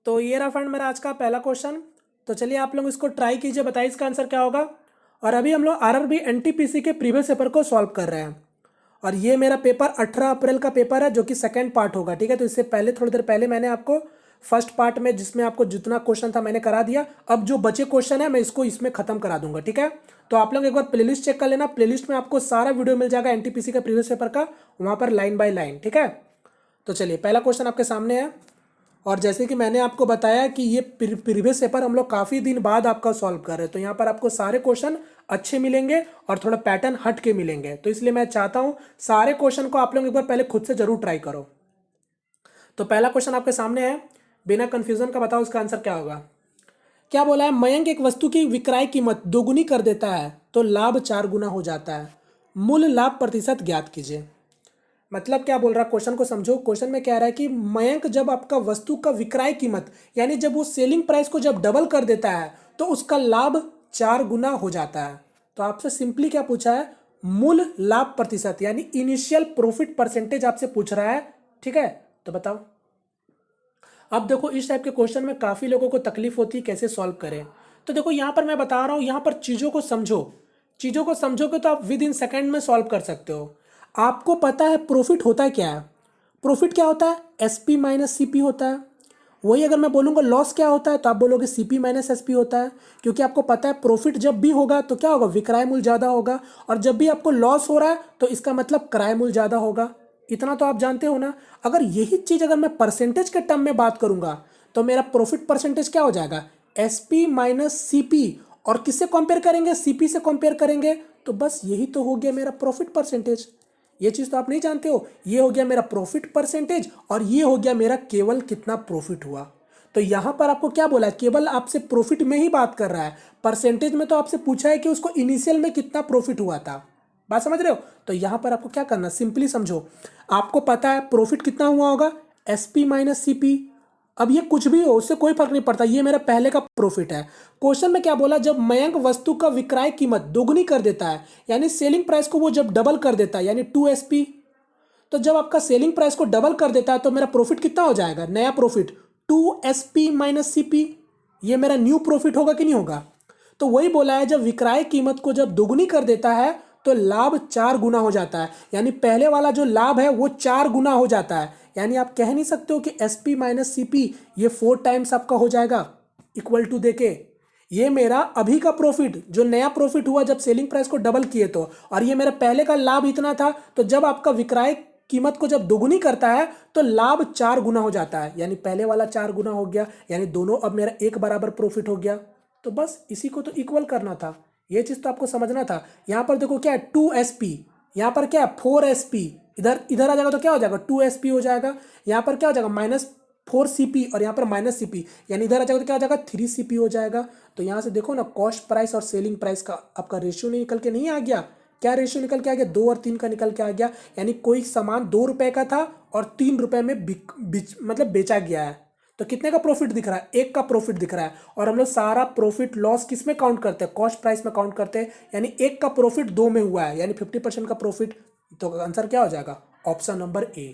तो ये रहा फ्रेंड मेरा आज का पहला क्वेश्चन। तो चलिए आप लोग इसको ट्राई कीजिए, बताइए इसका आंसर क्या होगा। और अभी हम लोग आरआरबी एनटीपीसी के प्रीवियस पेपर को सॉल्व कर रहे हैं। और ये मेरा पेपर 18 अप्रैल का पेपर है, जो कि सेकंड पार्ट होगा। ठीक है, तो इससे पहले थोड़ी देर पहले मैंने आपको फर्स्ट पार्ट में, जिसमें आपको जितना क्वेश्चन था मैंने करा दिया। अब जो बचे क्वेश्चन है मैं इसको इसमें खत्म करा दूंगा। ठीक है, तो आप लोग एक बार प्लेलिस्ट चेक कर लेना। प्लेलिस्ट में आपको सारा वीडियो मिल जाएगा एनटीपीसी का प्रीवियस पेपर का, वहां पर लाइन बाय लाइन। ठीक है, तो चलिए पहला क्वेश्चन आपके सामने है। और जैसे कि मैंने आपको बताया कि ये प्रीवियस पेपर हम लोग काफ़ी दिन बाद आपका सॉल्व कर रहे हैं, तो यहाँ पर आपको सारे क्वेश्चन अच्छे मिलेंगे और थोड़ा पैटर्न हट के मिलेंगे। तो इसलिए मैं चाहता हूँ सारे क्वेश्चन को आप लोग एक बार पहले खुद से जरूर ट्राई करो। तो पहला क्वेश्चन आपके सामने है, बिना कंफ्यूजन का बताओ इसका आंसर क्या होगा। क्या बोला है, मयंक एक वस्तु की विक्रय कीमत दोगुनी कर देता है तो लाभ 4 गुना हो जाता है। मूल लाभ प्रतिशत ज्ञात कीजिए। मतलब क्या बोल रहा है, क्वेश्चन को समझो। क्वेश्चन में कह रहा है कि मयंक जब आपका वस्तु का विक्रय कीमत, यानी जब वो सेलिंग प्राइस को जब डबल कर देता है तो उसका लाभ 4 गुना हो जाता है। तो आपसे सिंपली क्या पूछा है, मूल लाभ प्रतिशत यानी इनिशियल प्रॉफिट परसेंटेज आपसे पूछ रहा है। ठीक है, तो बताओ। अब देखो इस टाइप के क्वेश्चन में काफी लोगों को तकलीफ होती है कैसे सॉल्व करें। तो देखो यहाँ पर मैं बता रहा हूँ, यहाँ पर चीजों को समझो। चीजों को समझोगे तो आप विद इन सेकेंड में सॉल्व कर सकते हो। आपको पता है प्रॉफिट होता है क्या है। प्रॉफिट क्या होता है, एसपी माइनस सीपी होता है। वही अगर मैं बोलूँगा लॉस क्या होता है, तो आप बोलोगे सीपी माइनस एसपी होता है। क्योंकि आपको पता है प्रॉफिट जब भी होगा तो क्या होगा, विक्रय मूल्य ज़्यादा होगा। और जब भी आपको लॉस हो रहा है तो इसका मतलब क्रय मूल्य ज़्यादा होगा। इतना तो आप जानते हो ना। अगर यही चीज़ अगर मैं परसेंटेज के टर्म में बात करूंगा तो मेरा प्रॉफिट परसेंटेज क्या हो जाएगा, एसपी माइनस सीपी। और किससे कंपेयर करेंगे, सीपी से कंपेयर करेंगे। तो बस यही तो हो गया मेरा प्रॉफिट परसेंटेज। ये चीज़ तो आप नहीं जानते हो। ये हो गया मेरा प्रॉफिट परसेंटेज और ये हो गया मेरा केवल कितना प्रॉफिट हुआ। तो यहां पर आपको क्या बोला है, केवल आपसे प्रॉफिट में ही बात कर रहा है। परसेंटेज में तो आपसे पूछा है कि उसको इनिशियल में कितना प्रॉफिट हुआ था। बात समझ रहे हो। तो यहां पर आपको क्या करना, सिंपली समझो। आपको पता है प्रॉफिट कितना हुआ होगा, एसपी माइनस सीपी। अब ये कुछ भी हो उससे कोई फर्क नहीं पड़ता, ये मेरा पहले का प्रॉफिट है। क्वेश्चन में क्या बोला, जब मयंक वस्तु का विक्रय कीमत दोगुनी कर देता है, यानी सेलिंग प्राइस को वो जब डबल कर देता है, यानी 2 एसपी। तो जब आपका सेलिंग प्राइस को डबल कर देता है तो मेरा प्रॉफिट कितना हो जाएगा, नया प्रॉफिट 2 एसपी माइनस सीपी। ये मेरा न्यू प्रॉफिट होगा कि नहीं होगा। तो वही बोला है, जब विक्रय कीमत को जब दोगुनी कर देता है तो लाभ 4 गुना हो जाता है। यानी पहले वाला जो लाभ है वो 4 गुना हो जाता है। यानी आप कह नहीं सकते हो कि एसपी माइनस सीपी ये 4 टाइम्स आपका हो जाएगा इक्वल टू देके। ये मेरा अभी का प्रॉफिट, जो नया प्रॉफिट हुआ जब सेलिंग प्राइस को डबल किए तो, और ये मेरा पहले का लाभ इतना था। तो जब आपका विक्रय कीमत को जब दोगुनी करता है तो लाभ 4 गुना हो जाता है। यानी पहले वाला 4 गुना हो गया, यानी दोनों अब मेरा एक बराबर प्रॉफिट हो गया। तो बस इसी को तो इक्वल करना था। ये चीज तो आपको समझना था। यहां पर देखो क्या है, 2 एसपी, यहाँ पर क्या है 4 एसपी। इधर इधर आ जाएगा तो क्या हो जाएगा, 2 एसपी हो जाएगा। यहाँ पर क्या हो जाएगा, -4 सीपी, और यहाँ पर -सीपी, यानी इधर आ जाएगा तो क्या हो जाएगा, 3 सीपी हो जाएगा। तो यहाँ से देखो ना, कॉस्ट प्राइस और सेलिंग प्राइस का आपका रेशियो नहीं निकल के नहीं आ गया। क्या रेशियो निकल के आ गया, 2 और 3 का निकल के आ गया। यानी कोई सामान 2 रुपए का था और 3 रुपए में मतलब बेचा गया है। तो कितने का प्रॉफिट दिख रहा है, 1 का प्रॉफिट दिख रहा है। और हम लोग सारा प्रॉफिट लॉस किस में काउंट करते हैं, कॉस्ट प्राइस में काउंट करते हैं। यानी 1 का प्रॉफिट 2 में हुआ है, यानी 50% का प्रॉफिट। तो आंसर क्या हो जाएगा, ऑप्शन नंबर ए।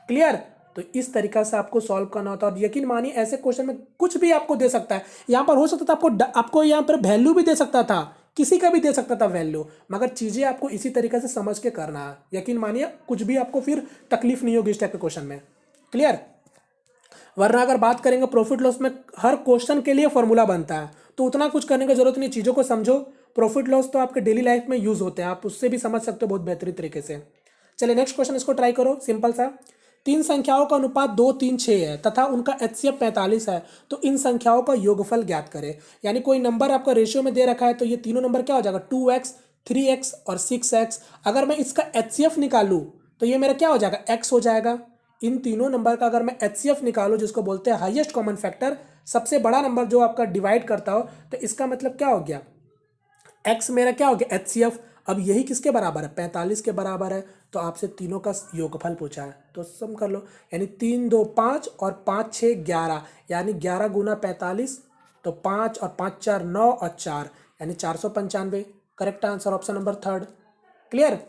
क्लियर। तो इस तरीका से आपको सॉल्व करना होता है। और यकीन मानिए ऐसे क्वेश्चन में कुछ भी आपको दे सकता है। यहाँ पर हो सकता था आपको यहाँ पर वैल्यू भी दे सकता था, किसी का भी दे सकता था वैल्यू। मगर चीजें आपको इसी तरीके से समझ के करना है। यकीन मानिए कुछ भी आपको फिर तकलीफ नहीं होगी इस टाइप के क्वेश्चन में। क्लियर। वरना अगर बात करेंगे प्रॉफिट लॉस में, हर क्वेश्चन के लिए फॉर्मूला बनता है, तो उतना कुछ करने की जरूरत नहीं। चीज़ों को समझो। प्रॉफिट लॉस तो आपके डेली लाइफ में यूज होते हैं, आप उससे भी समझ सकते हो बहुत बेहतरीन तरीके से। चलिए नेक्स्ट क्वेश्चन, इसको ट्राई करो, सिंपल सा। 3 संख्याओं का अनुपात 2, 3, 6 है तथा उनका एचसीएफ 45 है, तो इन संख्याओं का योगफल ज्ञात करें। यानी कोई नंबर आपका रेशियो में दे रखा है, तो ये तीनों नंबर क्या हो जाएगा, 2x, 3x और 6x। अगर मैं इसका एचसीएफ निकालूं तो ये मेरा क्या हो जाएगा, x हो जाएगा। इन तीनों नंबर का अगर मैं एचसीएफ निकालूं, जिसको बोलते हैं हाईएस्ट कॉमन फैक्टर, सबसे बड़ा नंबर जो आपका डिवाइड करता हो, तो इसका मतलब क्या हो गया, एक्स मेरा क्या हो गया, एचसीएफ। अब यही किसके बराबर है, 45 के बराबर है। तो आपसे तीनों का योगफल पूछा है, तो सम कर लो। यानी 3, 2, 5 और 5, 6, 11, यानी 11 गुना 45। तो 5 और 5, 4, 9 और 4, यानी 495। Correct answer option number third. Clear.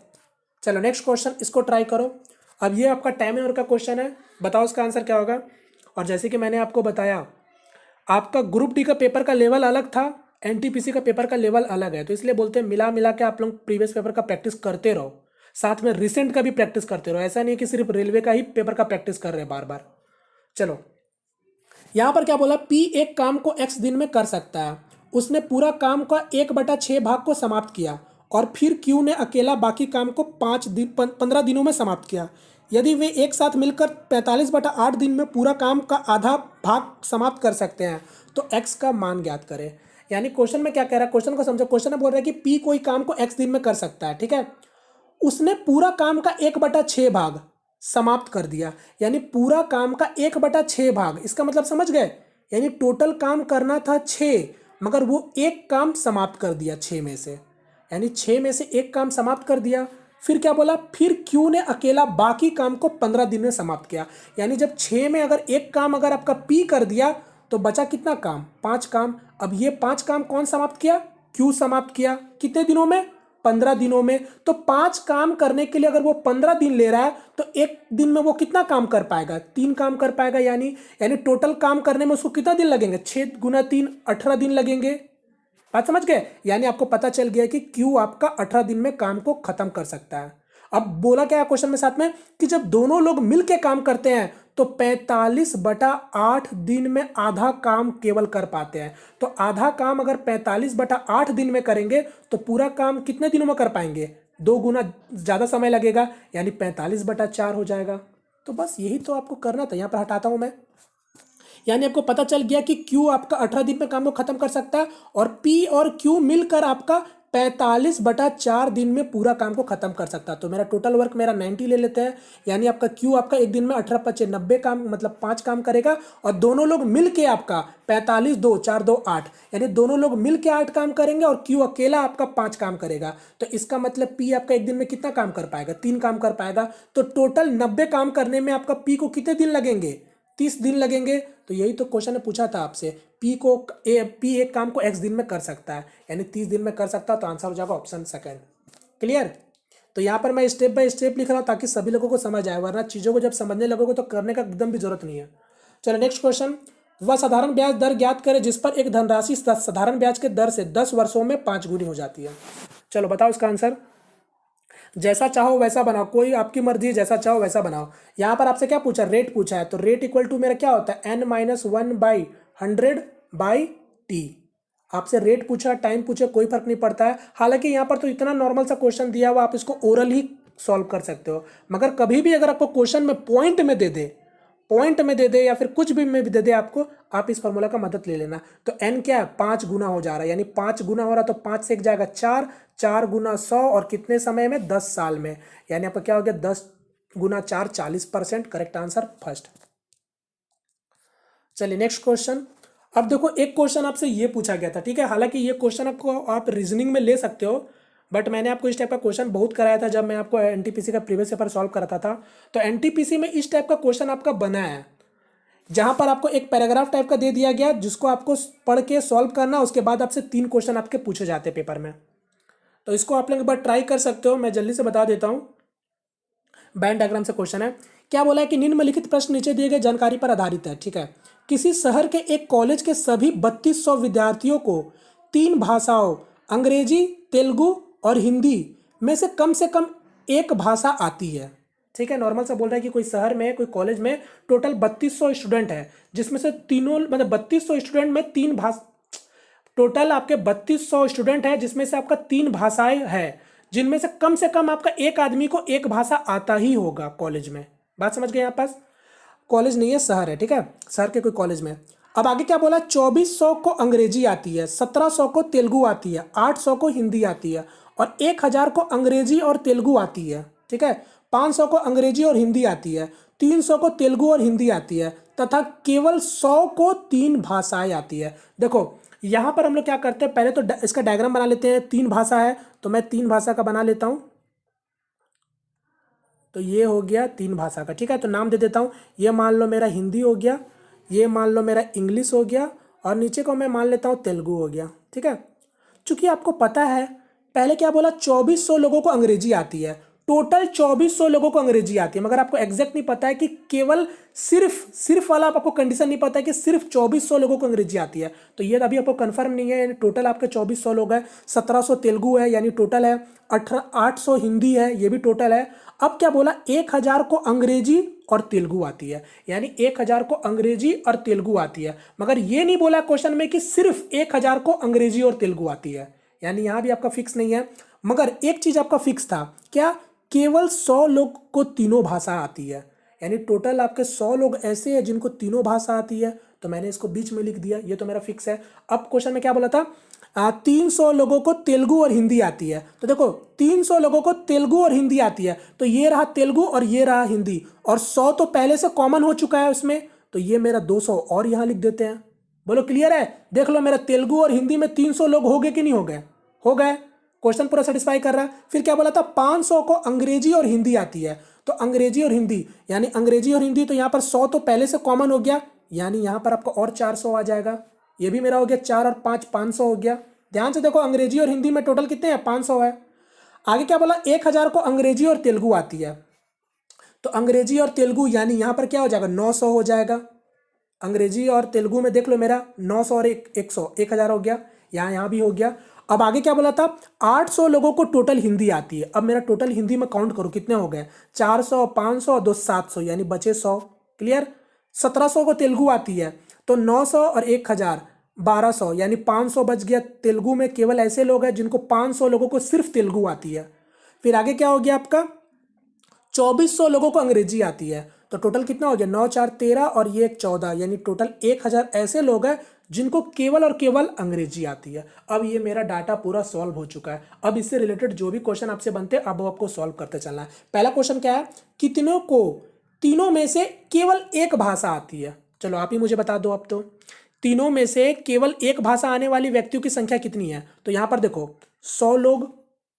चलो नेक्स्ट क्वेश्चन, इसको ट्राई करो। अब ये आपका टाइम एवर का क्वेश्चन है, बताओ इसका आंसर क्या होगा। और जैसे कि मैंने आपको बताया आपका ग्रुप डी का पेपर का लेवल अलग था, एनटीपीसी का पेपर का लेवल अलग है, तो इसलिए बोलते हैं मिला मिला के आप लोग प्रीवियस पेपर का प्रैक्टिस करते रहो, साथ में रिसेंट का भी प्रैक्टिस करते रहो। ऐसा नहीं है कि सिर्फ रेलवे का ही पेपर का प्रैक्टिस कर रहे हैं बार बार। चलो यहां पर क्या बोला, पी एक काम को एक्स दिन में कर सकता है, उसने पूरा काम का 1/6 भाग को समाप्त किया, और फिर क्यू ने अकेला बाकी काम को 15 दिनों में समाप्त किया। यदि वे एक साथ मिलकर 45/8 दिन में पूरा काम का आधा भाग समाप्त कर सकते हैं तो एक्स का मान ज्ञात करें। यानी क्वेश्चन में क्या कह रहा है, क्वेश्चन को समझो। क्वेश्चन में बोल रहा है कि पी कोई काम को एक्स दिन में कर सकता है, ठीक है, उसने पूरा काम का 1/6 भाग समाप्त कर दिया, यानी पूरा काम का 1/6 भाग, इसका मतलब समझ गए, यानी टोटल काम करना था 6, मगर वो एक काम समाप्त कर दिया 6 में से, यानी 6 में से एक काम समाप्त कर दिया। फिर क्या बोला, फिर क्यू ने अकेला बाकी काम को 15 दिन में समाप्त किया। यानी जब 6 में अगर एक काम अगर आपका पी कर दिया तो बचा कितना काम, 5 काम। अब ये 5 काम कौन समाप्त किया, क्यू समाप्त किया। कितने दिनों में, 15 दिनों में। तो 5 काम करने के लिए अगर वो 15 दिन ले रहा है तो एक दिन में वो कितना काम कर पाएगा, 3 काम कर पाएगा। यानी टोटल काम करने में उसको कितना दिन लगेंगे, 6 गुना 3 18 दिन लगेंगे। बात समझ गए, यानी आपको पता चल गया कि क्यू आपका 18 दिन में काम को खत्म कर सकता है। अब बोला क्या है क्वेश्चन में साथ में, कि जब दोनों लोग मिलके काम करते हैं तो 45/8 दिन में आधा काम केवल कर पाते हैं। तो आधा काम अगर 45/8 दिन में करेंगे तो पूरा काम कितने दिनों में कर पाएंगे, 2 गुना ज़्यादा समय लगेगा, यानी 45/4 हो जाएगा। तो बस यही तो आपको करना था, यहाँ पर हटाता हूँ मैं। यानी आपको पता चल गया कि क्यू आपका 18 दिन में काम को खत्म कर सकता है, और पी और क्यू मिलकर आपका 45/4 दिन में पूरा काम को खत्म कर सकता है। तो मेरा टोटल वर्क मेरा 90 ले लेते हैं, यानी आपका क्यू आपका एक दिन में 18×5 = 90 काम, मतलब 5 काम करेगा, और दोनों लोग मिल के आपका 45 2 4 2 8, यानी दोनों लोग मिल के 8 काम करेंगे और क्यू अकेला आपका 5 काम करेगा। तो इसका मतलब पी आपका एक दिन में कितना काम कर पाएगा, 3 काम कर पाएगा। तो टोटल 90 काम करने में आपका पी को कितने दिन लगेंगे, 30 दिन लगेंगे। तो यही तो क्वेश्चन ने पूछा था आपसे, पी एक काम को एक्स दिन में कर सकता है, यानी 30 दिन में कर सकता है, तो आंसर हो जाएगा ऑप्शन सेकंड। क्लियर। तो यहाँ पर मैं स्टेप बाय स्टेप लिख रहा हूँ ताकि सभी लोगों को समझ आए, वरना चीज़ों को जब समझने लगोगे तो करने का एकदम भी जरूरत नहीं है। चलो नेक्स्ट क्वेश्चन, वह साधारण ब्याज दर ज्ञात करें जिस पर एक धनराशि साधारण ब्याज के दर से 10 वर्षों में 5 गुनी हो जाती है। चलो बताओ इसका आंसर। जैसा चाहो वैसा बनाओ, कोई आपकी मर्जी, जैसा चाहो वैसा बनाओ। यहाँ पर आपसे क्या पूछा, रेट पूछा है, तो रेट इक्वल टू मेरा क्या होता है, n-1/100/t। आपसे रेट पूछा, टाइम पूछे, कोई फर्क नहीं पड़ता है। हालांकि यहाँ पर तो इतना नॉर्मल सा क्वेश्चन दिया हुआ, आप इसको ओरल ही सॉल्व कर सकते हो, मगर कभी भी अगर आपको क्वेश्चन में पॉइंट में दे दे या फिर कुछ भी में भी दे दे आपको, आप इस फॉर्मूला का मदद ले लेना। तो n क्या है, 5 गुना हो जा रहा है, यानी 5 गुना हो रहा है तो 5 से एक जाएगा 4, 4 गुना 100, और कितने समय में, 10 साल में। यानी आपका क्या हो गया, 10 गुना 4 40%। Correct answer first. चलिए नेक्स्ट क्वेश्चन। अब देखो एक क्वेश्चन आपसे ये पूछा गया था, ठीक है, हालांकि ये क्वेश्चन आपको आप रीजनिंग में ले सकते हो, बट मैंने आपको इस टाइप का क्वेश्चन बहुत कराया था जब मैं आपको एनटीपीसी का प्रीवियस पेपर सॉल्व कराता था। तो एनटीपीसी में इस टाइप का क्वेश्चन आपका बना है, जहां पर आपको एक पैराग्राफ टाइप का दे दिया गया जिसको आपको पढ़ के सॉल्व करना, उसके बाद आपसे 3 क्वेश्चन आपके पूछे जाते हैं पेपर में। तो इसको आप लोग एक बार ट्राई कर सकते हो, मैं जल्दी से बता देता हूँ। बैंड डायग्राम से क्वेश्चन है, क्या बोला है कि निम्नलिखित प्रश्न नीचे दिए गए जानकारी पर आधारित है, ठीक है। किसी शहर के एक कॉलेज के सभी 3200 विद्यार्थियों को 3 भाषाओं अंग्रेजी, तेलुगु और हिंदी में से कम एक भाषा आती है, ठीक है। नॉर्मल सा बोल रहा है कि कोई शहर में, कोई कॉलेज में टोटल 3200 स्टूडेंट है, जिसमें से तीनों मतलब 3200 स्टूडेंट में 3 भाषा, टोटल आपके 3200 स्टूडेंट है जिसमें से आपका 3 भाषाएं है, जिनमें से कम आपका एक आदमी को एक भाषा आता ही होगा कॉलेज में। बात समझ गए, यहाँ पास कॉलेज नहीं है, शहर है, ठीक है, शहर के कोई कॉलेज में। अब आगे क्या बोला, 2400 को अंग्रेजी आती है, 1700 को तेलुगु आती है, 800 को हिंदी आती है, और 1000 को अंग्रेजी और तेलुगु आती है, ठीक है। 500 को अंग्रेजी और हिंदी आती है, 300 को तेलुगु और हिंदी आती है, तथा केवल 100 को 3 भाषाएं आती है। देखो यहाँ पर हम लोग क्या करते हैं, पहले तो इसका डायग्राम बना लेते हैं। 3 भाषा है तो मैं 3 भाषा का बना लेता हूँ। तो ये हो गया 3 भाषा का, ठीक है। तो नाम दे देता हूँ, ये मान लो मेरा हिंदी हो गया, ये मान लो मेरा इंग्लिश हो गया, और नीचे को मैं मान लेता हूँ तेलुगु हो गया, ठीक है। चूंकि आपको पता है, पहले क्या बोला, 2400 लोगों को अंग्रेजी आती है, टोटल 2400 लोगों को अंग्रेजी आती है, मगर आपको एग्जैक्ट नहीं पता है कि केवल सिर्फ वाला आपको कंडीशन नहीं पता है कि सिर्फ 2400 लोगों को अंग्रेजी आती है। तो ये अभी आपको कंफर्म नहीं है, यानी टोटल आपके 2400 लोग हैं, 1700 तेलुगु है यानी टोटल है, 800 हिंदी है ये भी टोटल है। अब क्या बोला, 1000 को अंग्रेजी और तेलुगु आती है, यानी 1000 को अंग्रेजी और तेलुगु आती है, मगर ये नहीं बोला क्वेश्चन में कि सिर्फ 1000 को अंग्रेजी और तेलुगु आती है, यानी यहां भी आपका फिक्स नहीं है। मगर एक चीज आपका फिक्स था, क्या, केवल 100 लोग को तीनों भाषा आती है, यानी टोटल आपके 100 लोग ऐसे हैं जिनको तीनों भाषा आती है, तो मैंने इसको बीच में लिख दिया, ये तो मेरा फिक्स है। अब क्वेश्चन में क्या बोला था, 300 लोगों को तेलुगु और हिंदी आती है, तो देखो 300 लोगों को तेलुगु और हिंदी आती है, तो ये रहा तेलुगु और ये रहा हिंदी, और 100 तो पहले से कॉमन हो चुका है उसमें, तो ये मेरा 200 और यहां लिख देते हैं। बोलो क्लियर है, देख लो मेरा तेलुगु और हिंदी में 300 लोग हो गए कि नहीं हो गए, हो गए, क्वेश्चन पूरा सेटिस्फाई कर रहा है। फिर क्या बोला था, 500 को अंग्रेजी और हिंदी आती है, तो अंग्रेजी और हिंदी, यानी अंग्रेजी और हिंदी, तो यहां पर 100 तो पहले से कॉमन हो गया, यानी यहां पर आपको और 400 आ जाएगा, ये भी मेरा हो गया 4 और 5 500 हो गया। ध्यान से देखो, अंग्रेजी और हिंदी में टोटल कितने हैं, 500 है। आगे क्या बोला, 1000 को अंग्रेजी और तेलुगु आती है, तो अंग्रेजी और तेलुगु यानी यहां पर क्या हो जाएगा, 900 हो जाएगा। अंग्रेजी और तेलुगु में देख लो मेरा 900 और 100, 1000 हो गया, यहाँ भी हो गया। अब आगे क्या बोला था, 800 लोगों को टोटल हिंदी आती है। अब मेरा टोटल हिंदी में काउंट करो कितने हो गए, 400, 500, 2 700, यानी बचे 100, क्लियर। 1700 को तेलुगु आती है, तो 900 और 1000 1200, यानी 500 बच गया। तेलुगु में केवल ऐसे लोग हैं जिनको 500 लोगों को सिर्फ तेलुगु आती है। फिर आगे क्या हो गया आपका, 2400 लोगों को अंग्रेजी आती है, तो टोटल कितना हो गया, 9 4 13 और ये 14, यानी टोटल 1000 ऐसे लोग हैं जिनको केवल और केवल अंग्रेजी आती है। अब ये मेरा डाटा पूरा सॉल्व हो चुका है। अब इससे रिलेटेड जो भी क्वेश्चन आपसे बनते हैं अब वो आपको सॉल्व करते चलना है। पहला क्वेश्चन क्या है, कितनों को तीनों में से केवल एक भाषा आती है, चलो आप ही मुझे बता दो। अब तो तीनों में से केवल एक भाषा आने वाली व्यक्तियों की संख्या कितनी है, तो यहां पर देखो 100 लोग,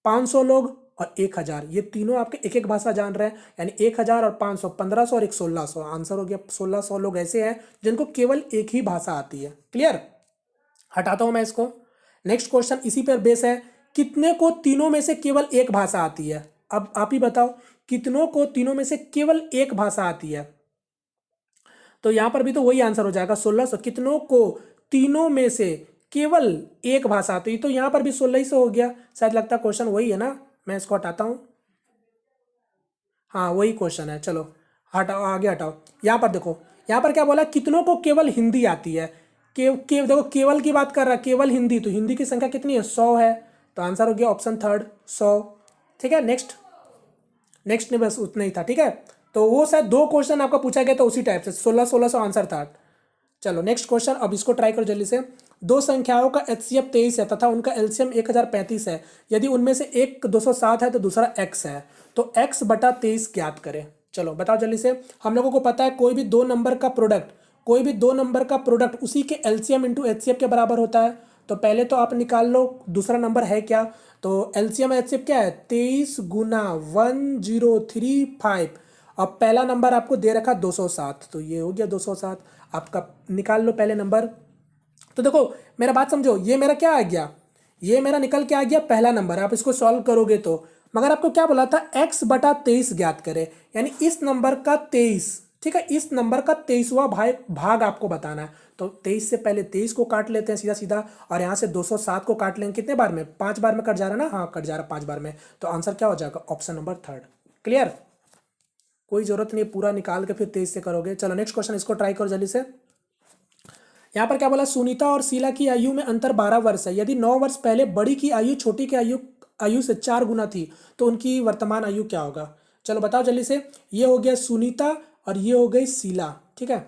500 लोग और 1000, ये तीनों आपके एक एक भाषा जान रहे हैं, यानी 1000 और 500, 1500 और 1600, आंसर हो गया 1600 लोग ऐसे हैं जिनको केवल एक ही भाषा आती है। क्लियर, हटाता हूं मैं इसको। नेक्स्ट क्वेश्चन इसी पर बेस है, कितने को तीनों में से केवल एक भाषा आती है। अब आप ही बताओ, कितनों को तीनों में से केवल एक भाषा आती है, तो यहां पर भी तो वही आंसर हो जाएगा 1600। कितनों को तीनों में से केवल एक भाषा आती है, तो यहां पर भी 1600 हो गया। शायद लगता है क्वेश्चन वही है ना, मैं इसको हटाता हूं, हाँ वही क्वेश्चन है, चलो हटाओ, आगे हटाओ। यहां पर देखो, यहां पर क्या बोला, कितनों को केवल हिंदी आती है। देखो केवल की बात कर रहा है, केवल हिंदी, तो हिंदी की संख्या कितनी है, 100 है, तो आंसर हो गया ऑप्शन थर्ड 100। ठीक है, नेक्स्ट नेक्स्ट नहीं, बस उतना ही था। ठीक है, तो वो शायद 2 क्वेश्चन आपका पूछा गया था उसी टाइप से, 1600 आंसर था। चलो नेक्स्ट क्वेश्चन, अब इसको ट्राई करो जल्दी से। दो संख्याओं का एचसीएफ 23 है तथा उनका एलसीएम 1035 है। यदि उनमें से एक 207 है तो दूसरा x है, तो x बटा 23 ज्ञात करें। चलो बताओ जल्दी से। हम लोगों को पता है कोई भी दो नंबर का प्रोडक्ट उसी के एलसीएम इंटू एचसीएफ के बराबर होता है। तो पहले तो आप निकाल लो दूसरा नंबर है क्या, तो एलसीएम एचसीएफ क्या है, 23 गुना 1035। अब पहला नंबर आपको दे रखा 207, तो ये हो गया 207, आपका निकाल लो पहले नंबर। तो देखो मेरा बात समझो, ये मेरा क्या आ गया, ये मेरा निकल के आ गया पहला नंबर। आप इसको सॉल्व करोगे तो, मगर आपको क्या बोला था, x बटा 23 ज्ञात करें, यानी इस नंबर का 23, ठीक है, इस नंबर का 23वां भाग आपको बताना है। तो 23 से पहले 23 को काट लेते हैं सीधा सीधा, और यहाँ से 207 को काट लेंगे कितने बार में, 5 बार में कट जा रहा है ना, हाँ कट जा रहा है 5 बार में, तो आंसर क्या हो जाएगा, ऑप्शन नंबर थर्ड। क्लियर, कोई जरूरत नहीं पूरा निकाल के फिर 23 से करोगे। चलो नेक्स्ट क्वेश्चन, इसको ट्राई करो जल्दी से। यहाँ पर क्या बोला, सुनीता और शीला की आयु में अंतर 12 वर्ष है। यदि 9 वर्ष पहले बड़ी की आयु छोटी की आयु से 4 गुना थी तो उनकी वर्तमान आयु क्या होगा। चलो बताओ जल्दी से। ये हो गया सुनीता और ये हो गई शीला, ठीक है।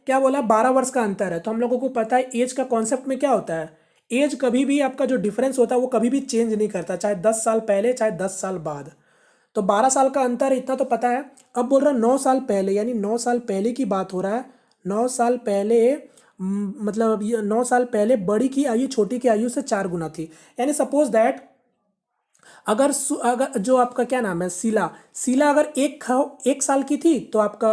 क्या बोला, 12 वर्ष का अंतर है, तो हम लोगों को पता है एज का कॉन्सेप्ट में क्या होता है, एज कभी भी आपका जो डिफरेंस होता है वो कभी भी चेंज नहीं करता, चाहे 10 साल पहले चाहे 10 साल बाद। तो 12 साल का अंतर है, इतना तो पता है। अब बोल रहा 9 साल पहले, यानी 9 साल पहले की बात हो रहा है। 9 साल पहले मतलब ये 9 साल पहले बड़ी की आयु छोटी की आयु से 4 गुना थी। यानी सपोज दैट अगर जो आपका क्या नाम है, शीला अगर एक साल की थी तो आपका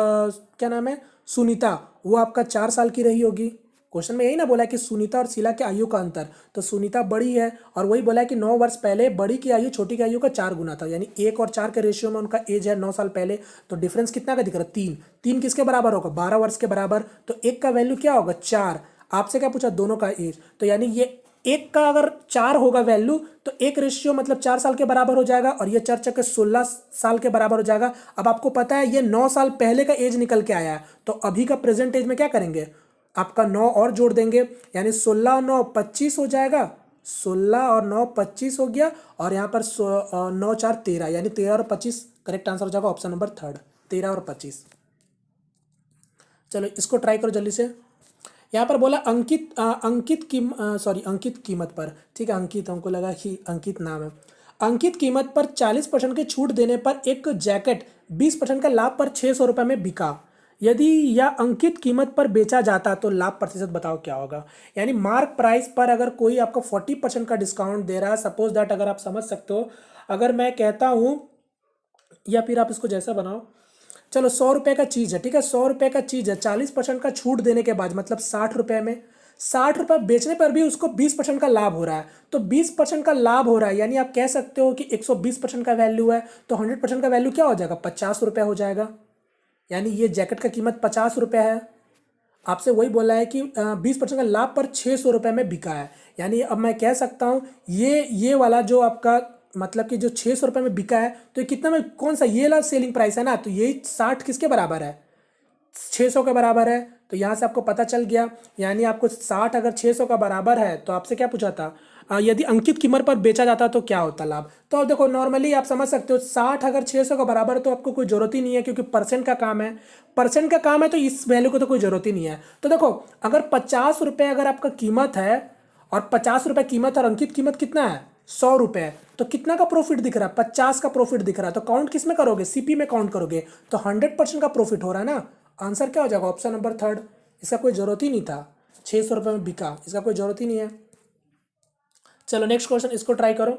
क्या नाम है, सुनीता, वो आपका 4 साल की रही होगी। क्वेश्चन में यही ना बोला है कि सुनीता और शीला के आयु का अंतर, तो सुनीता बड़ी है और वही बोला है कि 9 वर्ष पहले बड़ी की आयु छोटी की आयु का 4 गुना था, यानी 1 और 4 के रेशियो में उनका एज है 9 साल पहले। तो डिफरेंस कितना का दिख रहा है? 3। 3 किसके बराबर होगा? 12 वर्ष के बराबर। तो एक का वैल्यू क्या होगा? 4। आपसे क्या पूछा? दोनों का एज। तो यानी ये एक का अगर 4 होगा वैल्यू तो एक रेशियो मतलब 4 साल के बराबर हो जाएगा और ये 4 × 16 साल के बराबर हो जाएगा। अब आपको पता है ये 9 साल पहले का एज निकल के आया है, तो अभी का प्रेजेंट एज में क्या करेंगे? आपका 9 और जोड़ देंगे, यानी 16 और 9 25 हो जाएगा। 16 और 9 25 हो गया और यहाँ पर 9 4 13, यानी 13 और 25 करेक्ट आंसर हो जाएगा ऑप्शन नंबर 3, 13 और 25। चलो इसको ट्राई करो जल्दी से। यहाँ पर बोला अंकित कीमत पर, ठीक है, अंकित, हमको लगा कि अंकित नाम है। अंकित कीमत पर 40% की छूट देने पर एक जैकेट 20% का लाभ पर 600 रुपये में बिका। यदि यह अंकित कीमत पर बेचा जाता तो लाभ प्रतिशत बताओ क्या होगा। यानी मार्क प्राइस पर अगर कोई आपको 40% का डिस्काउंट दे रहा है, सपोज दैट, अगर आप समझ सकते हो, अगर मैं कहता हूँ, या फिर आप इसको जैसा बनाओ, चलो 100 रुपये का चीज़ है, ठीक है, 100 रुपये का चीज़ है, 40% का छूट देने के बाद मतलब 60 रुपये में, 60 रुपये बेचने पर भी उसको 20% का लाभ हो रहा है। तो 20% का लाभ हो रहा है, यानी आप कह सकते हो कि 120% का वैल्यू है, तो 100% का वैल्यू क्या हो जाएगा? 50 रुपये हो जाएगा। यानी ये जैकेट का कीमत 50 रुपये है। आपसे वही बोला है कि 20% का लाभ पर 600 रुपये में बिका है। यानी अब मैं कह सकता हूँ ये वाला जो आपका मतलब कि जो 600 रुपये में बिका है, तो ये कितना में, कौन सा, ये वाला सेलिंग प्राइस है ना, तो ये 60 किसके बराबर है? 600 के बराबर है। तो यहाँ से आपको पता चल गया, यानी आपको 60 अगर 600 का बराबर है तो आपसे क्या पूछा था? यदि अंकित कीमत पर बेचा जाता तो क्या होता लाभ। तो अब देखो नॉर्मली आप समझ सकते हो 60 अगर 600 का बराबर है तो आपको कोई ज़रूरत ही नहीं है, क्योंकि परसेंट का काम है, परसेंट का काम है, तो इस वैल्यू को तो कोई ज़रूरत ही नहीं है। तो देखो अगर 50 रुपये अगर आपका कीमत है और 50 रुपये कीमत और अंकित कीमत कितना है? 100 रुपये, तो कितना का प्रॉफिट दिख रहा है? 50 का प्रॉफिट दिख रहा है। तो काउंट किस में करोगे? सीपी में काउंट करोगे, तो 100% का प्रॉफिट हो रहा है ना। आंसर क्या हो जाएगा? Option number 3। इसका कोई ज़रूरत ही नहीं था, 600 रुपये में बिका, इसका कोई ज़रूरत ही नहीं है। चलो नेक्स्ट क्वेश्चन, इसको ट्राई करो।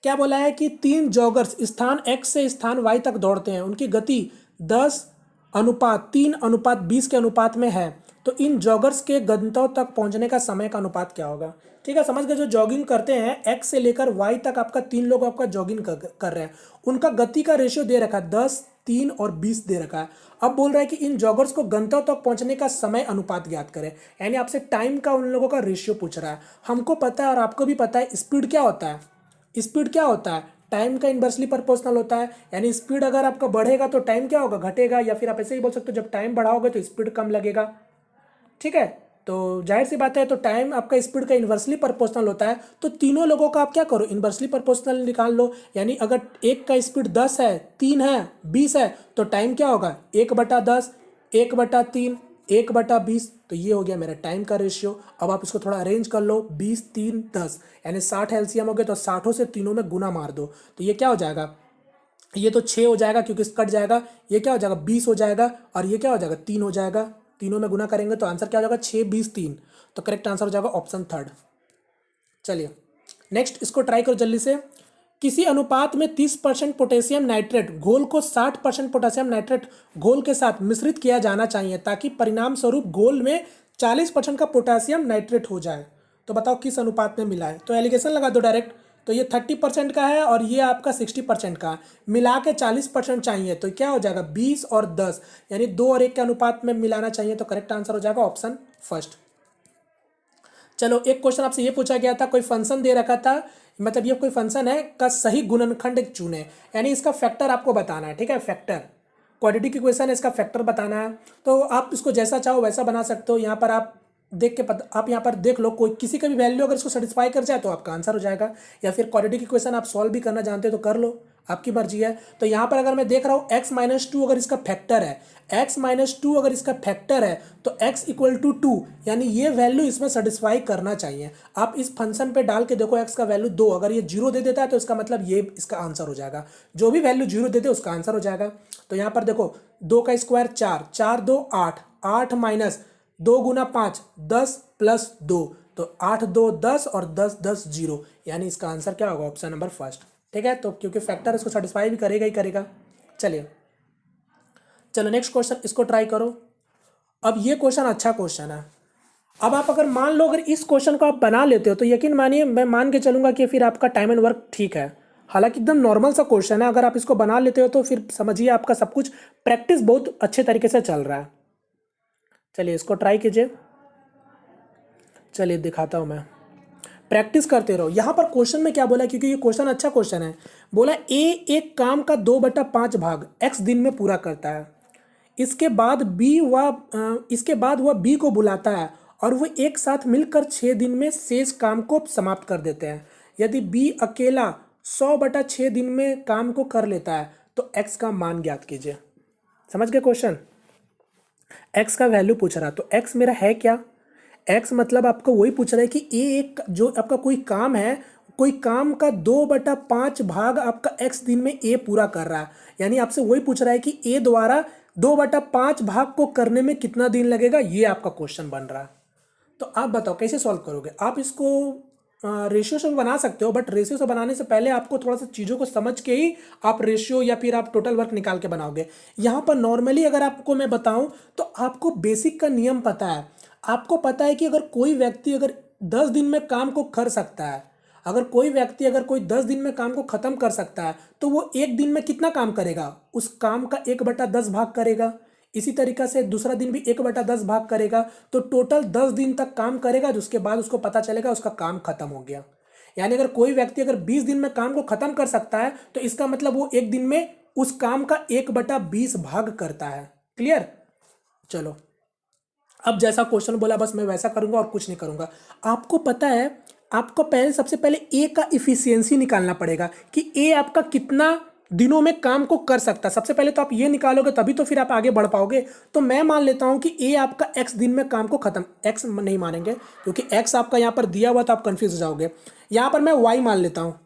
क्या बोला है कि 3 जॉगर्स स्थान x से स्थान y तक दौड़ते हैं, उनकी गति 10:3:20 के अनुपात में है, तो इन जॉगर्स के गंतव्य तक पहुंचने का समय का अनुपात क्या होगा। ठीक है, समझ गए। जो जॉगिंग करते हैं x से लेकर y तक, आपका 3 लोग आपका जॉगिंग कर रहे हैं, उनका गति का रेशियो दे रखा है 10, 3 और 20 दे रखा है। अब बोल रहा है कि इन जॉगर्स को गंतव्य तक पहुंचने का समय अनुपात ज्ञात करें, यानी आपसे टाइम का उन लोगों का रेशियो पूछ रहा है। हमको पता है और आपको भी पता है स्पीड क्या होता है, स्पीड क्या होता है? टाइम का इन्वर्सली प्रोपोर्शनल होता है। यानी स्पीड अगर आपका बढ़ेगा तो टाइम क्या होगा? घटेगा, या फिर आप ऐसे ही बोल सकते हो जब टाइम बढ़ाओगे तो स्पीड कम लगेगा। ठीक है, तो जाहिर सी बात है, तो टाइम आपका स्पीड का इन्वर्सली प्रोपोर्शनल होता है। तो तीनों लोगों का आप क्या करो? इन्वर्सली प्रोपोर्शनल निकाल लो। यानी अगर एक का स्पीड 10 है, 3 है, 20 है, तो टाइम क्या होगा? 1/10, 1/3, 1/20। तो ये हो गया मेरा टाइम का रेशियो। अब आप इसको थोड़ा अरेंज कर लो, 20, 3, 10, यानी 60 एलसीएम हो गया, तो 60 से तीनों में गुना मार दो, तो ये क्या हो जाएगा? ये तो 6 हो जाएगा क्योंकि कट जाएगा, ये क्या हो जाएगा? 20 हो जाएगा, और ये क्या हो जाएगा? 3 हो जाएगा। तीनों में गुना करेंगे तो आंसर क्या हो जाएगा? 6, 20, 3। तो करेक्ट आंसर हो जाएगा ऑप्शन 3। चलिए नेक्स्ट, इसको ट्राई करो जल्दी से। किसी अनुपात में 30% पोटेशियम नाइट्रेट घोल को 60% पोटेशियम नाइट्रेट घोल के साथ मिश्रित किया जाना चाहिए, ताकि परिणाम स्वरूप घोल में 40% का पोटेशियम नाइट्रेट हो जाए। तो बताओ किस अनुपात में मिला है। तो एलिगेशन लगा दो डायरेक्ट। तो ये 30% का है और ये आपका 60% का है, मिला के 40% चाहिए, तो क्या हो जाएगा? 20 और 10, यानी 2 और 1 के अनुपात में मिलाना चाहिए। तो करेक्ट आंसर हो जाएगा ऑप्शन फर्स्ट। चलो एक क्वेश्चन आपसे ये पूछा गया था, कोई फंक्शन दे रखा था, मतलब ये कोई फंक्शन है का सही गुणनखंड चुने, यानी इसका फैक्टर आपको बताना है। ठीक है, फैक्टर, क्वाड्रेटिक इक्वेशन है, इसका फैक्टर बताना है। तो आप इसको जैसा चाहो वैसा बना सकते हो। यहाँ पर आप देख के आप यहाँ पर देख लो, कोई किसी का भी वैल्यू अगर इसको सेटिस्फाई कर जाए तो आपका आंसर हो जाएगा, या फिर क्वाड्रेटिक इक्वेशन आप सॉल्व भी करना जानते हो तो कर लो, आपकी मर्जी है। तो यहाँ पर अगर मैं देख रहा हूँ x-2 अगर इसका फैक्टर है, x-2 अगर इसका फैक्टर है तो x = 2, यानी ये वैल्यू इसमें सेटिस्फाई करना चाहिए। आप इस फंक्शन पे डाल के देखो, x का वैल्यू 2, अगर ये 0 दे देता है तो इसका मतलब ये इसका आंसर हो जाएगा। जो भी वैल्यू 0 दे दे उसका आंसर हो जाएगा। तो यहाँ पर देखो 2 का स्क्वायर 4, 4 2 8, 8 माइनस 2 गुना 5, 10 प्लस 2, तो 8 2 10 और 10 10 0, यानी इसका आंसर क्या होगा? Option number first. ठीक है, तो क्योंकि फैक्टर इसको सेटिस्फाई भी करेगा ही करेगा। चलिए चलो नेक्स्ट क्वेश्चन, इसको ट्राई करो। अब ये क्वेश्चन अच्छा क्वेश्चन है, अब आप अगर मान लो अगर इस क्वेश्चन को आप बना लेते हो तो यकीन मानिए मैं मान के चलूंगा कि फिर आपका टाइम एंड वर्क ठीक है। हालांकि एकदम नॉर्मल सा क्वेश्चन है, अगर आप इसको बना लेते हो तो फिर समझिए आपका सब कुछ प्रैक्टिस बहुत अच्छे तरीके से चल रहा है। चलिए इसको ट्राई कीजिए। चलिए दिखाता हूँ मैं। प्रैक्टिस करते रहो। यहाँ पर क्वेश्चन में क्या बोला है, क्योंकि ये क्वेश्चन अच्छा क्वेश्चन है। बोला ए एक काम का 2/5 भाग एक्स दिन में पूरा करता है। इसके बाद वह बी को बुलाता है और वो एक साथ मिलकर 6 दिन में शेष काम को समाप्त कर देते हैं। यदि बी अकेला 100/6 दिन में काम को कर लेता है तो एक्स का मान ज्ञात कीजिए। समझ गए क्वेश्चन? एक्स का वैल्यू पूछ रहा, तो एक्स मेरा है क्या? एक्स मतलब आपको वही पूछ रहा है कि ए एक जो आपका कोई काम है, कोई काम का 2/5 भाग आपका एक्स दिन में ए पूरा कर रहा है। यानी आपसे वही पूछ रहा है कि ए द्वारा 2/5 भाग को करने में कितना दिन लगेगा, ये आपका क्वेश्चन बन रहा है। तो आप बताओ कैसे सॉल्व करोगे? आप इसको रेशियो से बना सकते हो, बट रेशियो से बनाने से पहले आपको थोड़ा सा चीज़ों को समझ के ही आप रेशियो या फिर आप टोटल वर्क निकाल के बनाओगे। यहाँ पर नॉर्मली अगर आपको मैं बताऊँ तो आपको बेसिक का नियम पता है। आपको पता है कि अगर कोई व्यक्ति अगर 10 दिन में काम को कर सकता है, अगर कोई 10 दिन में काम को खत्म कर सकता है तो वो एक दिन में कितना काम करेगा? उस काम का 1/10 भाग करेगा। इसी तरीका से दूसरा दिन भी 1/10 भाग करेगा, तो टोटल 10 दिन तक काम करेगा, जिसके बाद उसको पता चलेगा उसका काम खत्म हो गया। यानी अगर कोई व्यक्ति अगर 20 दिन में काम को खत्म कर सकता है तो इसका मतलब वो एक दिन में उस काम का 1/20 भाग करता है। क्लियर? चलो अब जैसा क्वेश्चन बोला बस मैं वैसा करूंगा और कुछ नहीं करूंगा। आपको पता है, आपको सबसे पहले ए का इफिशियंसी निकालना पड़ेगा कि ए आपका कितना दिनों में काम को कर सकता है। सबसे पहले तो आप ये निकालोगे तभी तो फिर आप आगे बढ़ पाओगे। तो मैं मान लेता हूं कि ए आपका एक्स दिन में काम को खत्म, एक्स नहीं मानेंगे क्योंकि एक्स आपका यहाँ पर दिया हुआ तो आप कंफ्यूज हो जाओगे। यहाँ पर मैं वाई मान लेता हूँ।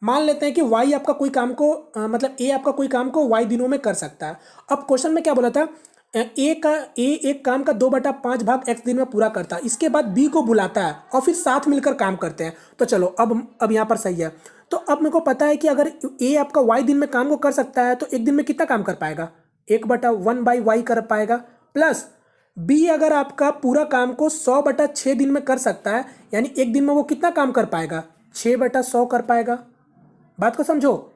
मान लेते हैं कि वाई आपका कोई काम को मतलब ए आपका कोई काम को वाई दिनों में कर सकता है। अब क्वेश्चन में क्या बोला था? ए एक काम का 2/5 भाग एक्स दिन में पूरा करता है, इसके बाद बी को बुलाता है और फिर साथ मिलकर काम करते हैं। तो चलो अब यहाँ पर सही है। तो अब मेरे को पता है कि अगर ए आपका वाई दिन में काम को कर सकता है तो एक दिन में कितना काम कर पाएगा? 1/1/y कर पाएगा। प्लस बी अगर आपका पूरा काम को 100/6 दिन में कर सकता है, यानी एक दिन में वो कितना काम कर पाएगा? 6/100 कर पाएगा। बात को समझो,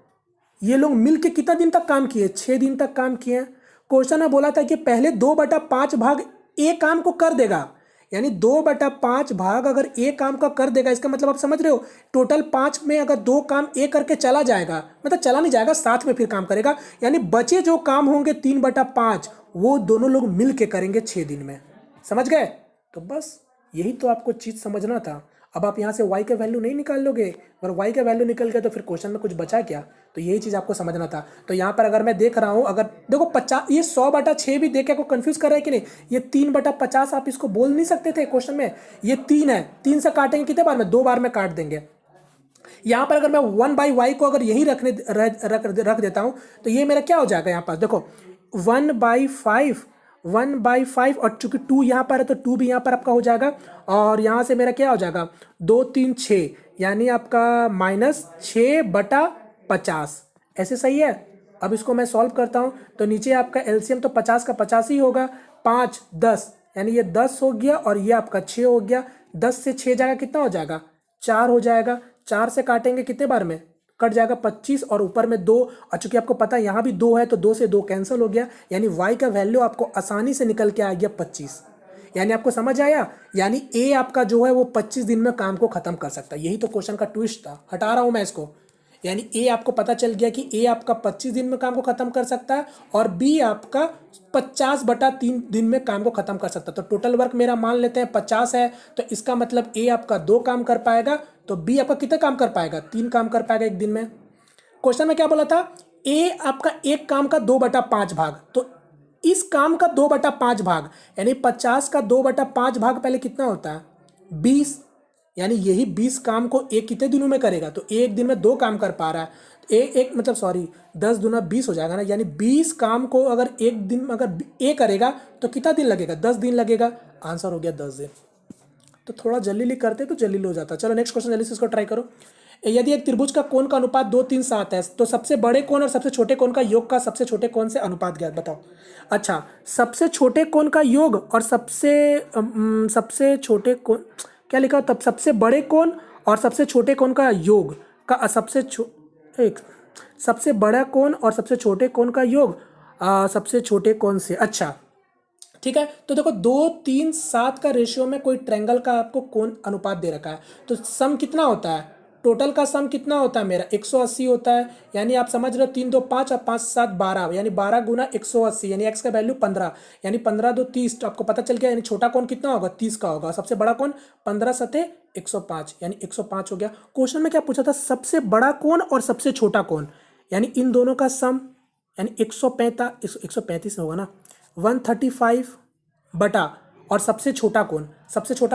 ये लोग मिलके कितना दिन तक काम किए? 6 दिन तक काम किए। क्वेश्चन में बोला था कि पहले 2/5 भाग ए काम को कर देगा, यानी 2/5 भाग अगर ए काम का कर देगा, इसका मतलब आप समझ रहे हो टोटल 5 में अगर 2 काम ए करके चला जाएगा, मतलब चला नहीं जाएगा, साथ में फिर काम करेगा, यानी बचे जो काम होंगे 3/5 वो दोनों लोग मिल के करेंगे 6 दिन में। समझ गए? तो बस यही तो आपको चीज़ समझना था। अब आप यहाँ से y का वैल्यू नहीं निकाल लोगे, अगर y का वैल्यू निकल गया तो फिर क्वेश्चन में कुछ बचा क्या? तो यही चीज़ आपको समझना था। तो यहाँ पर अगर मैं देख रहा हूँ, अगर देखो 50, ये 100/6 भी देख के आपको कंफ्यूज कर रहा है कि नहीं? ये 3/50 आप इसको बोल नहीं सकते थे क्वेश्चन में? ये 3 है, 3 से काटेंगे कितने बार में? 2 बार में काट देंगे। यहाँ पर अगर मैं 1/y को अगर यही रख देता हूँ तो ये मेरा क्या हो जाएगा? यहाँ पर देखो 1/5 और चूंकि 2 यहाँ पर है तो 2 भी यहाँ पर आपका हो जाएगा, और यहाँ से मेरा क्या हो जाएगा? 2 3 6, यानी आपका -6/50। ऐसे सही है? अब इसको मैं सॉल्व करता हूँ तो नीचे आपका एलसीएम तो 50 का 50 ही होगा, 5 10, यानी ये 10 हो गया और ये आपका 6 हो गया। 10 से 6 जाएगा कितना हो जाएगा? 4 हो जाएगा। 4 से काटेंगे कितने बार में? कट जाएगा 25, और ऊपर में 2, और चूंकि आपको पता है यहाँ भी 2 है तो 2 से 2 कैंसिल हो गया, यानी y का वैल्यू आपको आसानी से निकल के आ गया 25। यानी आपको समझ आया, यानी ए आपका जो है वो 25 दिन में काम को खत्म कर सकता है। यही तो क्वेश्चन का ट्विस्ट था। हटा रहा हूं मैं इसको, यानी ए आपको पता चल गया कि ए आपका 25 दिन में काम को खत्म कर सकता है और बी आपका 50/3 दिन में काम को खत्म कर सकता है। तो टोटल वर्क मेरा मान लेते हैं 50 है, तो इसका मतलब ए आपका 2 काम कर पाएगा, तो बी आपका कितने काम कर पाएगा? 3 काम कर पाएगा एक दिन में। क्वेश्चन में क्या बोला था? ए आपका एक काम का 2/5 भाग, तो इस काम का 2/5 भाग यानी 50 का 2/5 भाग पहले कितना होता है? 20, यानी यही 20 काम को एक कितने दिनों में करेगा? तो एक दिन में 2 काम कर पा रहा है। एक मतलब सॉरी 10 दूना 20 हो जाएगा ना, यानी 20 काम को अगर एक दिन में अगर ए करेगा तो कितना दिन लगेगा? 10 दिन लगेगा। आंसर हो गया 10 दिन। तो थोड़ा जल्दी करते तो जल्दी हो जाता। चलो नेक्स्ट क्वेश्चन जल्दी से इसको ट्राई करो। यदि एक त्रिभुज का कोण का अनुपात 2 3 7 है तो सबसे बड़े कोण और सबसे छोटे कोण का योग का सबसे छोटे कोण से अनुपात ज्ञात बताओ। अच्छा, सबसे छोटे कोण का योग और सबसे छोटे कोण क्या लिखा, तब सबसे बड़े कोण और सबसे छोटे कोण का योग का एक सबसे बड़ा कोण और सबसे छोटे कोण का योग सबसे छोटे कोण से। अच्छा ठीक है, तो देखो 2 3 7 का रेशियो में कोई ट्रायंगल का आपको कोण अनुपात दे रखा है, तो सम कितना होता है, टोटल का सम कितना होता है मेरा 180 होता है। यानी आप समझ रहे हो 3 2 5 और 5 7 12, यानी 12 गुना 180, यानी x का वैल्यू 15, यानी 15 2 30, तो आपको पता चल गया। यानी छोटा कोण कितना होगा 30 का होगा, सबसे बड़ा कोण 15 सते 105, यानी 105 हो गया। क्वेश्चन में क्या पूछा था, सबसे बड़ा कोण और सबसे छोटा कोण, यानी इन दोनों का सम, यानी 135 होगा ना 135 बटा, और सबसे छोटा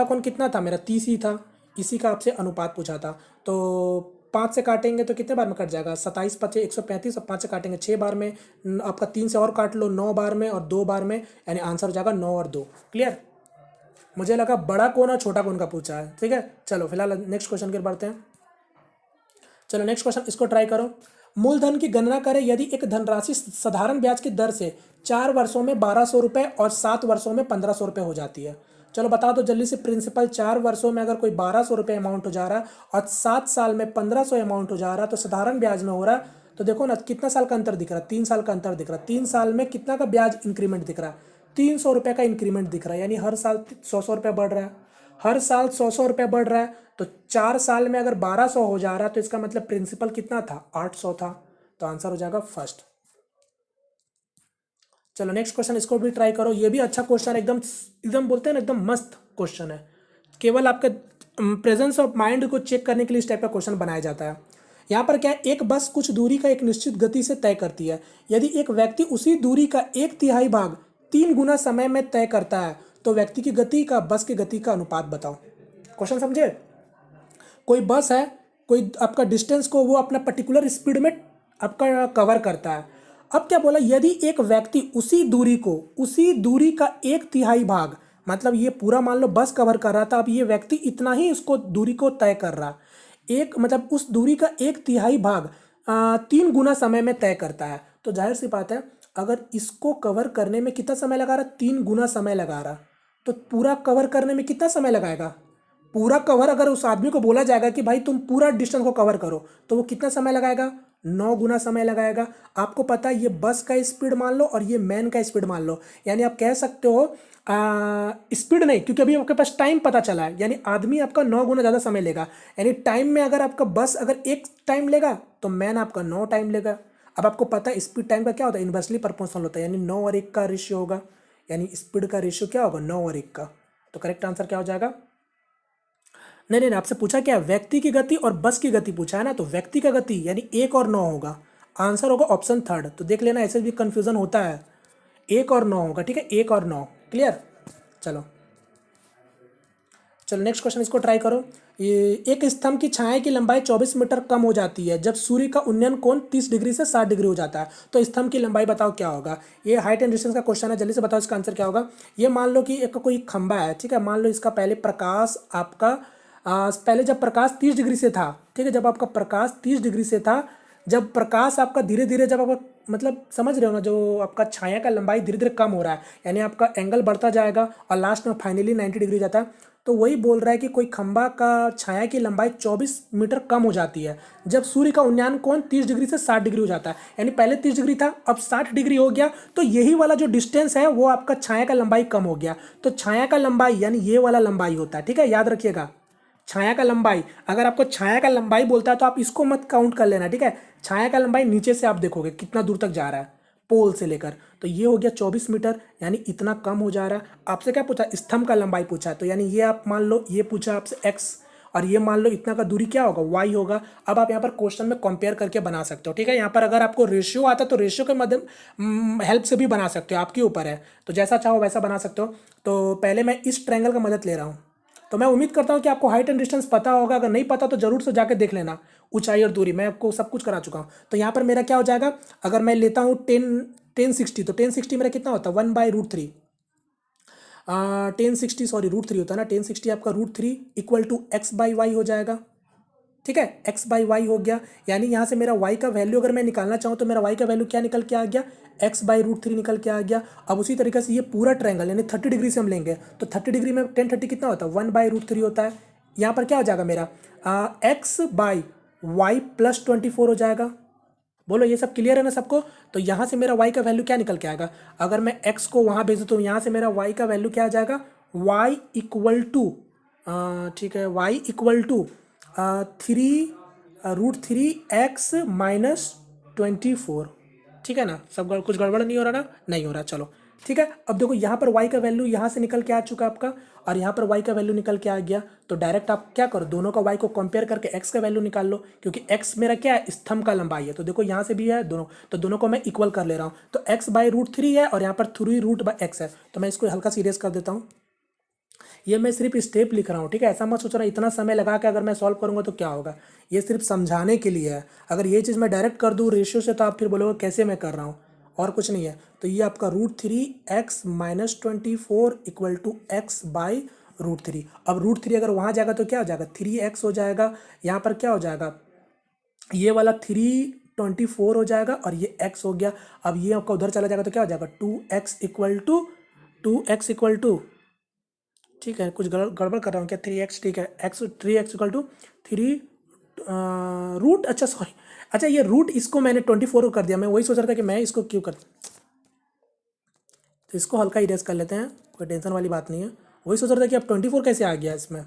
कोण कितना था मेरा 30 ही था, इसी का आपसे अनुपात पूछा था। तो 5 से काटेंगे तो कितने बार में कट जाएगा, 27 पचे 135, और 5 से काटेंगे 6 बार में, आपका 3 से और काट लो 9 बार में और 2 बार में, यानी आंसर हो जाएगा 9 और 2। क्लियर, मुझे लगा बड़ा कोण और छोटा कोण का पूछा है। ठीक है, चलो फिलहाल नेक्स्ट क्वेश्चन की बढ़ते हैं। चलो नेक्स्ट क्वेश्चन, इसको ट्राई करो। मूलधन की गणना करें यदि एक धनराशि साधारण ब्याज की दर से 4 वर्षों में 1200 रुपये और 7 वर्षों में 1500 रुपये हो जाती है। चलो बता दो जल्दी से, प्रिंसिपल 4 वर्षों में अगर कोई 1200 रुपये अमाउंट हो जा रहा है और 7 साल में 1500 अमाउंट हो जा रहा है, तो साधारण ब्याज में हो रहा है, तो देखो ना कितना साल का अंतर दिख रहा है, 3 साल का अंतर दिख रहा है। 3 साल में कितना का ब्याज इंक्रीमेंट दिख रहा है, 300 रुपये का इंक्रीमेंट दिख रहा है, यानी हर साल 100 रुपये बढ़ रहा है, हर साल 100 रुपये बढ़ रहा है। तो 4 साल में अगर 1200 हो जा रहा है तो इसका मतलब प्रिंसिपल कितना था 800 था, तो आंसर हो जाएगा फर्स्ट। चलो नेक्स्ट क्वेश्चन, इसको भी ट्राई करो, ये भी अच्छा क्वेश्चन है, एकदम एकदम बोलते हैं ना एकदम मस्त क्वेश्चन है। केवल आपके प्रेजेंस ऑफ माइंड को चेक करने के लिए इस टाइप का क्वेश्चन बनाया जाता है। यहाँ पर क्या है, एक बस कुछ दूरी का एक निश्चित गति से तय करती है। यदि एक व्यक्ति उसी दूरी का 1/3 भाग 3 गुना समय में तय करता है तो व्यक्ति की गति का बस की गति का अनुपात बताओ। क्वेश्चन समझे, कोई बस है, कोई आपका डिस्टेंस को वो अपना पर्टिकुलर स्पीड में आपका कवर करता है। अब क्या बोला, यदि एक व्यक्ति उसी दूरी का 1/3 भाग, मतलब ये पूरा मान लो बस कवर कर रहा था, अब ये व्यक्ति इतना ही उसको दूरी को तय कर रहा, एक मतलब उस दूरी का 1/3 भाग 3 गुना समय में तय करता है, तो जाहिर सी बात है अगर इसको कवर करने में कितना समय लगा रहा, 3 गुना समय लगा रहा, तो पूरा कवर करने में कितना समय लगाएगा, पूरा कवर अगर उस आदमी को बोला जाएगा कि भाई तुम पूरा डिस्टेंस को कवर करो, तो वो कितना समय लगाएगा, 9 गुना समय लगाएगा। आपको पता है ये बस का स्पीड मान लो और ये मैन का स्पीड मान लो, यानी आप कह सकते हो स्पीड नहीं, क्योंकि अभी आपके पास टाइम पता चला है, यानी आदमी आपका 9 गुना ज़्यादा समय लेगा। यानी टाइम में अगर आपका बस अगर 1 टाइम लेगा तो मैन आपका 9 टाइम लेगा। अब आपको पता है स्पीड टाइम का क्या होता है, इन्वर्सली प्रोपोर्शनल होता है, यानी 9 और 1 का रेशियो होगा, यानी स्पीड का रेशियो क्या होगा 9 और 1 का। तो करेक्ट आंसर क्या हो जाएगा, नहीं नहीं आपसे पूछा क्या, व्यक्ति की गति और बस की गति पूछा है ना, तो व्यक्ति का गति यानी 1 और 9 होगा, आंसर होगा ऑप्शन थर्ड। तो देख लेना ऐसे भी कंफ्यूजन होता है, 1 और 9 होगा, ठीक है 1 और 9। क्लियर, चलो चलो नेक्स्ट क्वेश्चन, इसको ट्राई करो। ये एक स्तंभ की छाया की लंबाई 24 मीटर कम हो जाती है जब सूर्य का उन्नयन कोण 30 डिग्री से 60 डिग्री हो जाता है, तो स्तंभ की लंबाई बताओ क्या होगा। ये हाइट एंड डिस्टेंस का क्वेश्चन है, जल्दी से बताओ इसका आंसर क्या होगा। ये मान लो कि एक कोई खंबा है, ठीक है, मान लो इसका पहले प्रकाश आपका पहले जब प्रकाश 30 डिग्री से था, ठीक है, जब आपका प्रकाश 30 डिग्री से था, जब प्रकाश आपका धीरे धीरे जब आपका मतलब समझ रहे हो ना, जो आपका छाया का लंबाई धीरे धीरे कम हो रहा है, यानी आपका एंगल बढ़ता जाएगा और लास्ट में फाइनली 90 डिग्री जाता है, तो वही बोल रहा है कि कोई खंबा का छाया की लंबाई 24 मीटर कम हो जाती है जब सूर्य का उन्नयन कोण 30 डिग्री से 60 डिग्री हो जाता है। यानी पहले 30 डिग्री था, अब 60 डिग्री हो गया, तो यही वाला जो डिस्टेंस है वो आपका छाया का लंबाई कम हो गया। तो छाया का लंबाई यानी ये वाला लंबाई होता है, ठीक है, याद रखिएगा छाया का लंबाई। अगर आपको छाया का लंबाई बोलता है तो आप इसको मत काउंट कर लेना, ठीक है, छाया का लंबाई नीचे से आप देखोगे कितना दूर तक जा रहा है पोल से लेकर, तो ये हो गया 24 मीटर, यानी इतना कम हो जा रहा है। आपसे क्या पूछा, स्तंभ का लंबाई पूछा है, तो यानी ये आप मान लो ये पूछा आपसे x, और ये मान लो इतना का दूरी क्या होगा y होगा। अब आप यहाँ पर क्वेश्चन में कंपेयर करके बना सकते हो, ठीक है, यहाँ पर अगर आपको रेशियो आता तो रेशियो के मदद हेल्प से भी बना सकते हो, आपके ऊपर है, तो जैसा चाहो वैसा बना सकते हो। तो पहले मैं इस ट्रायंगल का मदद ले रहा हूँ, तो मैं उम्मीद करता हूँ कि आपको हाइट एंड डिस्टेंस पता होगा, अगर नहीं पता तो जरूर से जाके देख लेना, ऊंचाई और दूरी मैं आपको सब कुछ करा चुका हूँ। तो यहाँ पर मेरा क्या हो जाएगा, अगर मैं लेता हूँ 1060, तो 1060 मेरा कितना होता है 1/√3, 1060 सॉरी √3 होता है ना, 1060 आपका √3 इक्वल टू x/y हो जाएगा। ठीक है, एक्स बाई वाई हो गया, यानी यहाँ से मेरा वाई का वैल्यू अगर मैं निकालना चाहूँ तो मेरा वाई का वैल्यू क्या निकल के आ गया, एक्स बाई रूट थ्री निकल के आ गया। अब उसी तरीके से ये पूरा ट्रायंगल यानी 30 डिग्री से हम लेंगे तो 30 डिग्री में 10 30 कितना होता है, 1/√3 होता है। यहाँ पर क्या हो जाएगा मेरा एक्स बाई वाई प्लस 24 हो जाएगा। बोलो ये सब क्लियर है ना सबको। तो यहाँ से मेरा y का वैल्यू क्या निकल के आएगा, अगर मैं x को वहाँ भेजूँ तो यहाँ से मेरा y का वैल्यू क्या आ जाएगा, y इक्वल टू, ठीक है, y इक्वल टू 3√3x-24। ठीक है ना, सब कुछ गड़बड़ नहीं हो रहा ना, नहीं हो रहा, चलो ठीक है। अब देखो यहाँ पर y का वैल्यू यहाँ से निकल के आ चुका आपका और यहाँ पर y का वैल्यू निकल के आ गया। तो डायरेक्ट आप क्या करो, दोनों का y को कंपेयर करके x का वैल्यू निकाल लो, क्योंकि x मेरा क्या है, स्तंभ का लंबाई है। तो देखो यहाँ से भी है दोनों, तो दोनों को मैं इक्वल कर ले रहा हूँ। तो x/√3 है और यहाँ पर 3√x है, तो मैं इसको हल्का सीरियस कर देता हूँ। ये मैं सिर्फ स्टेप लिख रहा हूँ, ठीक है, ऐसा मत सोच रहा इतना समय लगा के अगर मैं सॉल्व करूँगा तो क्या होगा। ये सिर्फ समझाने के लिए है। अगर ये चीज़ मैं डायरेक्ट कर दूँ रेशियो से तो आप फिर बोलोगे कैसे मैं कर रहा हूँ, और कुछ नहीं है। तो ये आपका √3x-24 इक्वल टू x/√3। अब √3 अगर वहाँ जाएगा तो क्या हो जाएगा, 3x हो जाएगा। यहाँ पर क्या हो जाएगा, ये वाला 324 हो जाएगा और ये x हो गया। अब ये आपका उधर चला जाएगा तो क्या हो जाएगा, 2x इक्वल टू, ठीक है, कुछ गड़बड़ कर रहा हूँ क्या, 3x, ठीक है, 3x इक्वल टू 3 रूट, अच्छा सॉरी, अच्छा ये रूट इसको मैंने 24 को कर दिया। मैं वही सोच रहा था कि मैं इसको क्यों कर, तो इसको हल्का इरेज कर लेते हैं, कोई टेंशन वाली बात नहीं है। वही सोच रहा था कि अब 24 कैसे आ गया इसमें,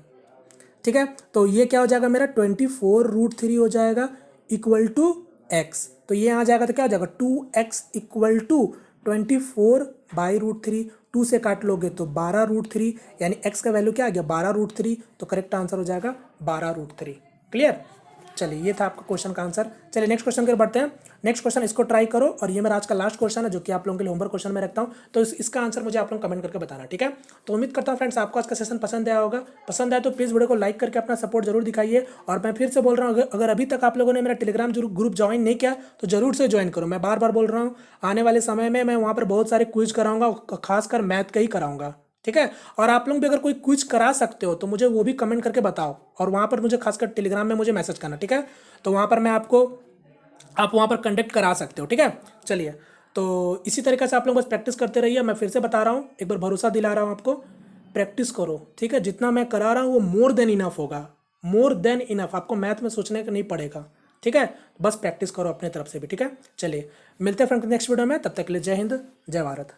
ठीक है। तो ये क्या हो जाएगा मेरा 24√3 हो जाएगा इक्वल टू एक्स। तो ये आ जाएगा तो क्या हो जाएगा 2x इक्वल टू 24/√3। 2 से काट लोगे तो 12√3, यानी x का वैल्यू क्या आ गया 12√3। तो करेक्ट आंसर हो जाएगा 12√3। क्लियर, चलिए ये था आपका क्वेश्चन का आंसर। चलिए नेक्स्ट क्वेश्चन की ओर बढ़ते हैं। नेक्स्ट क्वेश्चन इसको ट्राई करो और ये मेरा आज का लास्ट क्वेश्चन है जो कि आप लोगों के लिए होमवर्क क्वेश्चन में रखता हूँ। तो इसका आंसर मुझे आप लोग कमेंट करके बताना, ठीक है। तो उम्मीद करता हूँ फ्रेंड्स आपको आज का सेशन पसंद आया होगा। पसंद आया तो प्लीज़ वीडियो को लाइक करके अपना सपोर्ट जरूर दिखाइए। और मैं फिर से बोल रहा हूँ, अगर अभी तक आप लोगों ने मेरा टेलीग्राम ग्रुप ज्वाइन नहीं किया तो जरूर से ज्वाइन करो। मैं बार बार बोल रहा हूँ, आने वाले समय में मैं वहाँ पर बहुत सारे क्विज कराऊंगा, खासकर मैथ का ही कराऊंगा, ठीक है। और आप लोग भी अगर कोई क्विज करा सकते हो तो मुझे वो भी कमेंट करके बताओ, और वहाँ पर मुझे खासकर टेलीग्राम में मुझे मैसेज करना, ठीक है। तो वहाँ पर मैं आप वहाँ पर कंडक्ट करा सकते हो, ठीक है। चलिए, तो इसी तरीके से आप लोग बस प्रैक्टिस करते रहिए। मैं फिर से बता रहा हूँ, एक बार भरोसा दिला रहा हूँ आपको, प्रैक्टिस करो, ठीक है। जितना मैं करा रहा हूँ वो मोर देन इनफ होगा, मोर देन इनफ। आपको मैथ में सोचने का नहीं पड़ेगा, ठीक है। बस प्रैक्टिस करो अपने तरफ से भी, ठीक है। चलिए मिलते हैं फ्रेंड नेक्स्ट वीडियो में, तब तक के लिए जय हिंद, जय भारत।